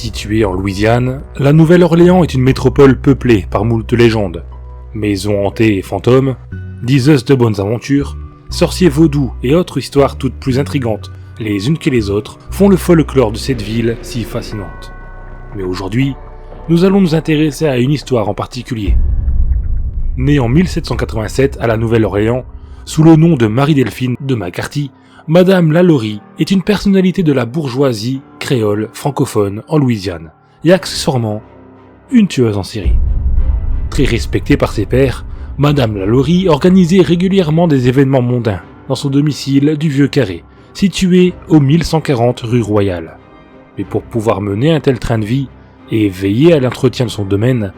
Située en Louisiane, la Nouvelle-Orléans est une métropole peuplée par moult légendes. Maisons hantées et fantômes, diseuses de bonnes aventures, sorciers vaudous et autres histoires toutes plus intrigantes, les unes que les autres, font le folklore de cette ville si fascinante. Mais aujourd'hui, nous allons nous intéresser à une histoire en particulier. Née en 1787 à la Nouvelle-Orléans, sous le nom de Marie-Delphine de McCarthy, Madame Lalaurie est une personnalité de la bourgeoisie créole francophone en Louisiane, et accessoirement, une tueuse en série. Très respectée par ses pairs, Madame Lalaurie organisait régulièrement des événements mondains dans son domicile du Vieux Carré, situé au 1140 rue Royale. Mais pour pouvoir mener un tel train de vie et veiller à l'entretien de son domaine,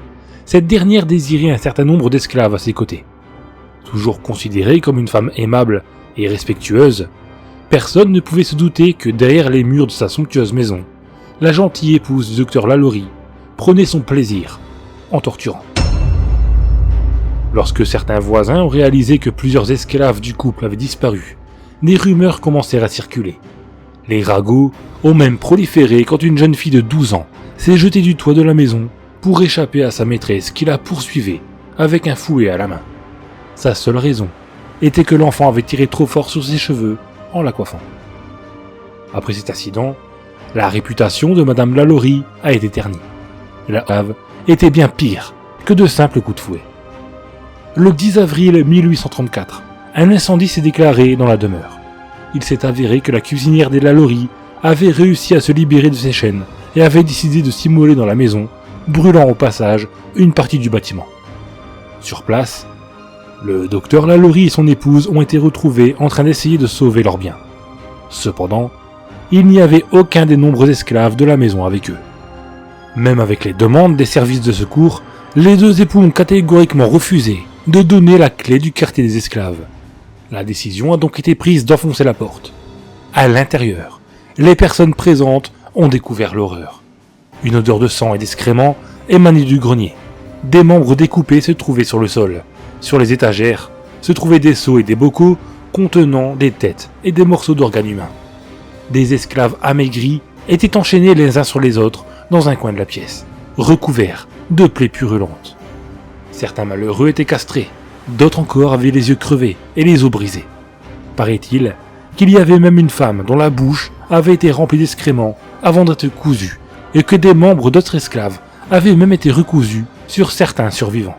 cette dernière désirait un certain nombre d'esclaves à ses côtés. Toujours considérée comme une femme aimable et respectueuse, personne ne pouvait se douter que derrière les murs de sa somptueuse maison, la gentille épouse du docteur Lalaurie prenait son plaisir en torturant. Lorsque certains voisins ont réalisé que plusieurs esclaves du couple avaient disparu, des rumeurs commencèrent à circuler. Les ragots ont même proliféré quand une jeune fille de 12 ans s'est jetée du toit de la maison pour échapper à sa maîtresse qui la poursuivait avec un fouet à la main. Sa seule raison était que l'enfant avait tiré trop fort sur ses cheveux en la coiffant. Après cet incident, la réputation de Madame Lalaurie a été ternie. La cave était bien pire que de simples coups de fouet. Le 10 avril 1834, un incendie s'est déclaré dans la demeure. Il s'est avéré que la cuisinière des Lalaurie avait réussi à se libérer de ses chaînes et avait décidé de s'immoler dans la maison, brûlant au passage une partie du bâtiment. Sur place, le docteur Lalaurie et son épouse ont été retrouvés en train d'essayer de sauver leurs biens. Cependant, il n'y avait aucun des nombreux esclaves de la maison avec eux. Même avec les demandes des services de secours, les deux époux ont catégoriquement refusé de donner la clé du quartier des esclaves. La décision a donc été prise d'enfoncer la porte. À l'intérieur, les personnes présentes ont découvert l'horreur. Une odeur de sang et d'excréments émanait du grenier. Des membres découpés se trouvaient sur le sol. Sur les étagères se trouvaient des seaux et des bocaux contenant des têtes et des morceaux d'organes humains. Des esclaves amaigris étaient enchaînés les uns sur les autres dans un coin de la pièce, recouverts de plaies purulentes. Certains malheureux étaient castrés, d'autres encore avaient les yeux crevés et les os brisés. Paraît-il qu'il y avait même une femme dont la bouche avait été remplie d'excréments avant d'être cousue, et que des membres d'autres esclaves avaient même été recousus sur certains survivants.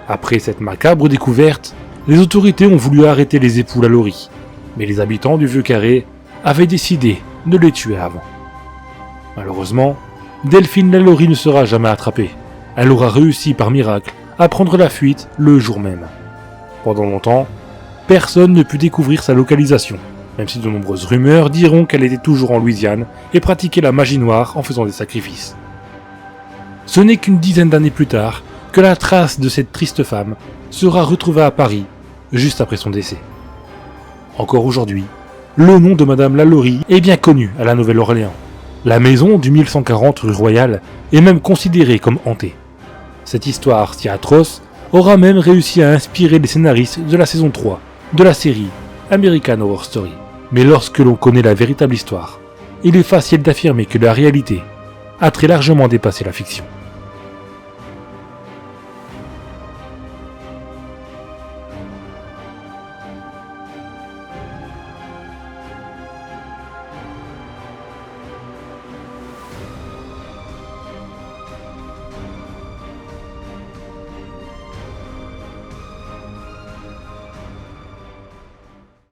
Après cette macabre découverte, les autorités ont voulu arrêter les époux Lalaurie, mais les habitants du Vieux Carré avaient décidé de les tuer avant. Malheureusement, Delphine Lalaurie ne sera jamais attrapée. Elle aura réussi par miracle à prendre la fuite le jour même. Pendant longtemps, personne ne put découvrir sa localisation, même si de nombreuses rumeurs diront qu'elle était toujours en Louisiane et pratiquait la magie noire en faisant des sacrifices. Ce n'est qu'une dizaine d'années plus tard que la trace de cette triste femme sera retrouvée à Paris, juste après son décès. Encore aujourd'hui, le nom de Madame Lalaurie est bien connu à la Nouvelle-Orléans. La maison du 1140 rue Royale est même considérée comme hantée. Cette histoire si atroce aura même réussi à inspirer les scénaristes de la saison 3 de la série American Horror Story. Mais lorsque l'on connaît la véritable histoire, il est facile d'affirmer que la réalité a très largement dépassé la fiction.